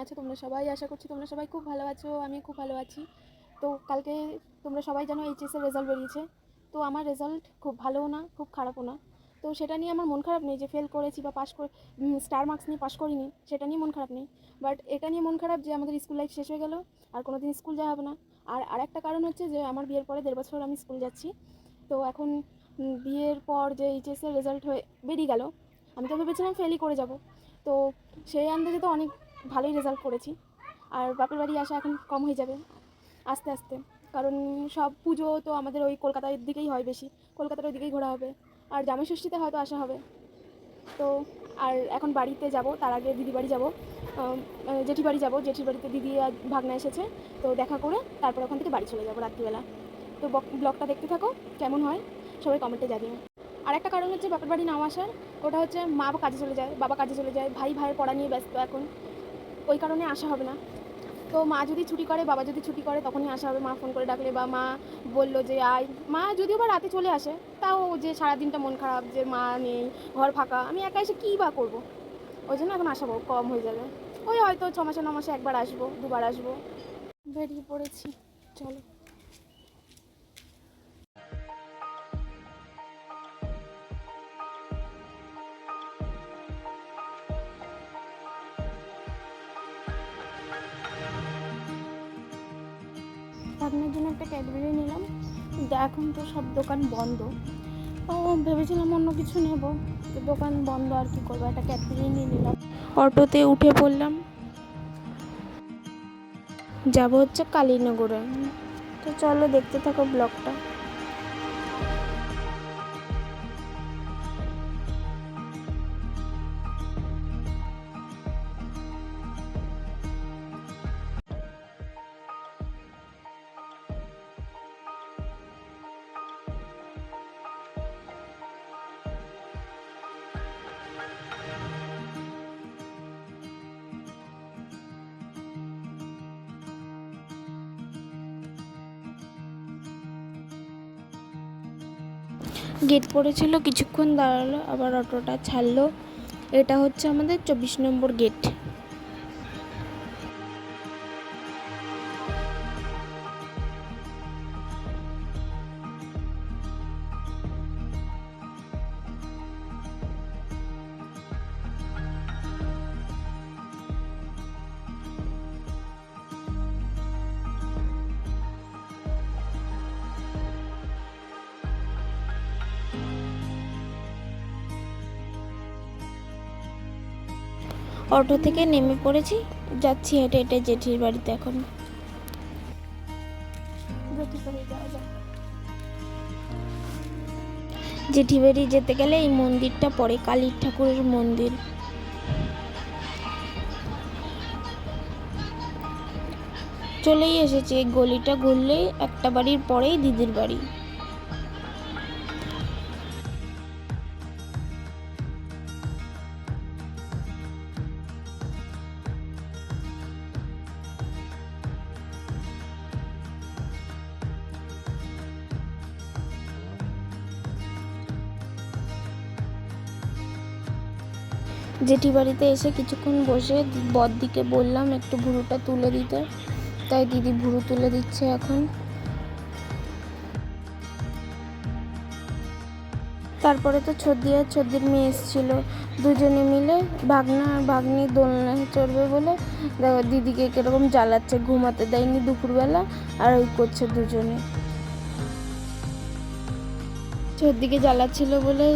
আছো তোমরা সবাই? আশা করছি তোমরা সবাই খুব ভালো আছো, আমি খুব ভালো আছি। তো কালকে তোমরা সবাই জানো এইচএসের রেজাল্ট বেরিয়েছে। তো আমার রেজাল্ট খুব ভালোও না, খুব খারাপও না। তো সেটা নিয়ে আমার মন খারাপ নেই যে ফেল করেছি বা পাস করে স্টার মার্কস নিয়ে পাস করিনি, সেটা নিয়ে মন খারাপ নেই। বাট এটা নিয়ে মন খারাপ যে আমাদের স্কুল লাইফ শেষ হয়ে গেল, আর কোনো দিন স্কুল যাওয়া হবে না। আর একটা কারণ হচ্ছে যে আমার বিয়ের পরে 1.5 বছর আমি স্কুল যাচ্ছি। তো এখন বিয়ের পর যে এইচএসের রেজাল্ট হয়ে বেরিয়ে গেল, আমি তো ভেবেছিলাম ফেলই করে যাব। তো সেই আন্দাজে তো অনেক ভালোই রেজাল্ট করেছি। আর বাপের বাড়ি আসা এখন কম হয়ে যাবে আস্তে আস্তে, কারণ সব পুজো তো আমাদের ওই কলকাতার দিকেই হয় বেশি, কলকাতার ওই দিকেই ঘোরা হবে। আর জামাই ষষ্ঠীতে হয়তো আসা হবে। তো আর এখন বাড়িতে যাব, তার আগে দিদি বাড়ি যাব, জেঠি বাড়ি যাব। জেঠির বাড়িতে দিদি আর ভাগনা এসেছে, তো দেখা করে তারপর ওখান থেকে বাড়ি চলে যাব রাত্রিবেলা। তো ব্লগটা দেখতে থাকো, কেমন হয় সবাই কমেন্টে জানিও। আর একটা কারণ হচ্ছে বাপের বাড়ি নাও আসার, ওটা হচ্ছে মা কাজে চলে যায়, বাবা কাজে চলে যায়, ভাইয়ের পড়া নিয়ে ব্যস্ত এখন, ওই কারণে আসা হবে না। তো মা যদি ছুটি করে, বাবা যদি ছুটি করে, তখনই আসা হবে। মা ফোন করে ডাকলে বা মা বললো যে আয়, মা যদিও বা রাতে চলে আসে, তাও যে সারাদিনটা মন খারাপ যে মা নেই, ঘর ফাঁকা, আমি একা এসে কী বা করবো, ওই জন্য এখন আসা কম হয়ে যাবে। ওই হয়তো 6 মাসে 9 মাসে একবার আসবো, দুবার আসবো। বেরিয়ে পড়েছি, চলো। ভাগ্নের জন্য একটা ক্যাডবেরি নিলাম, এখন তো সব দোকান বন্ধ। ও ভেবেছিলাম অন্য কিছু নেব, তো দোকান বন্ধ, আর কি করবো, একটা ক্যাডবেরি নিয়ে নিলাম। অটোতে উঠে পড়লাম, যাব হচ্ছে কালীনগরে। তো চলো দেখতে থাকো ব্লগটা। গেট পড়েছিল, কিছুক্ষণ দাঁড়ালো, আবার অটোটা ছাড়লো। এটা হচ্ছে আমাদের 24 নম্বর গেট। অটো থেকে নেমে পড়েছি, যাচ্ছি হেঁটে হেঁটে জেঠির বাড়িতে। এখন জেঠি বাড়ি যেতে গেলে এই মন্দিরটা পড়ে, কালীর ঠাকুরের মন্দির। চলেই এসেছি, এই গলিটা ঘুরলেই একটা বাড়ির পরেই দিদির বাড়ি। জেঠি বাড়িতে এসে কিছুক্ষণ বসে বড়দিকে বললাম একটু ভুরুটা তুলে দিতে, তাই দিদি ভুরু তুলে দিচ্ছে এখন। তারপরে তো ছর্দি আর ছর্দির মেয়ে এসেছিলো, দুজনে মিলে ভাগনা আর ভাগ্নি দোলনায় চড়বে বলে দেখো দিদিকে কীরকম জ্বালাচ্ছে, ঘুমাতে দেয়নি দুপুরবেলা, আর ওই করছে দুজনে। ছর্দিকে জ্বালাচ্ছিল বলে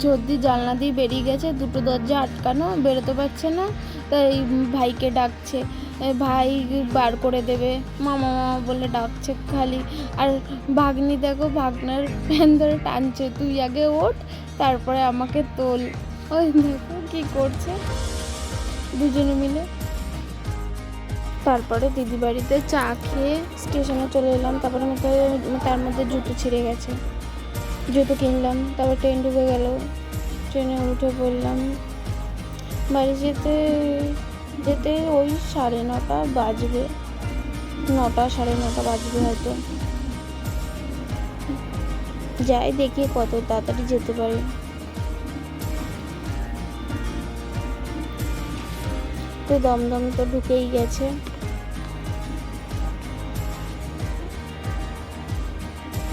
ছর্দি জানলা দিয়ে বেরিয়ে গেছে, দুটো দরজা আটকানো, বেরোতে পারছে না, তাই ভাইকে ডাকছে, ভাই বার করে দেবে, মামা মামা বলে ডাকছে খালি। আর ভাগ্নি দেখো ভাগনার প্যান ধরে টানছে, তুই আগে ওঠ তারপরে আমাকে তোল। ওই দেখো কী করছে দুজনে মিলে। তারপরে দিদি বাড়িতে চা খেয়ে স্টেশনে চলে এলাম। তারপরে তার মধ্যে জুতো ছিঁড়ে গেছে, জুতো কিনলাম। তারপর ট্রেন ঢুকে গেল, ট্রেনে উঠে পড়লাম। বাড়ি যেতে যেতে ওই 9:30 বাজবে, 9টা 9:30 বাজবে হয়তো। যাই দেখি কত তাড়াতাড়ি যেতে পারি। তো দমদম তো ঢুকেই গেছে।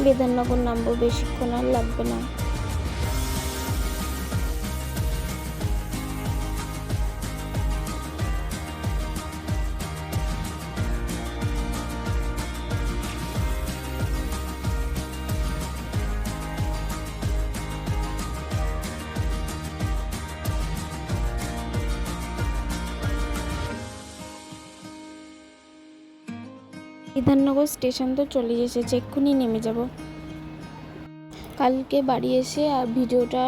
বিধাননগর নামবো, বেশিক্ষণ আর লাগবে না। বিধাননগর স্টেশন তো চলে এসেছে, এক্ষুনি নেমে যাব। কালকে বাড়ি এসে আর ভিডিওটা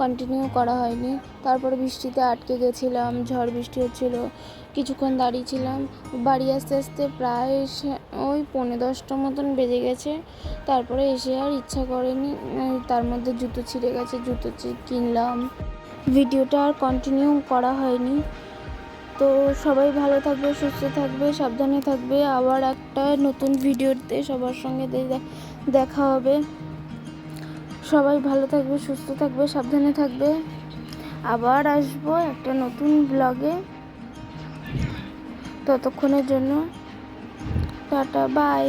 কন্টিনিউ করা হয়নি, তারপরে বৃষ্টিতে আটকে গেছিলাম, ঝড় বৃষ্টি হচ্ছিল, কিছুক্ষণ দাঁড়িয়েছিলাম। বাড়ি আসতে আসতে প্রায় ওই 9:30 মতন বেজে গেছে। তারপরে এসে আর ইচ্ছা করেনি, তার মধ্যে জুতো ছিঁড়ে গেছে, জুতো কিনলাম। ভিডিওটা আর কন্টিনিউ করা হয়নি। তো সবাই ভালো থাকবে, সুস্থ থাকবে, সাবধানে থাকবে। আবার একটা নতুন ভিডিওতে সবার সঙ্গে দেখা হবে। সবাই ভালো থাকবে, সুস্থ থাকবে, সাবধানে থাকবে। আবার আসবো একটা নতুন ব্লগে। ততক্ষণের জন্য টাটা, বাই।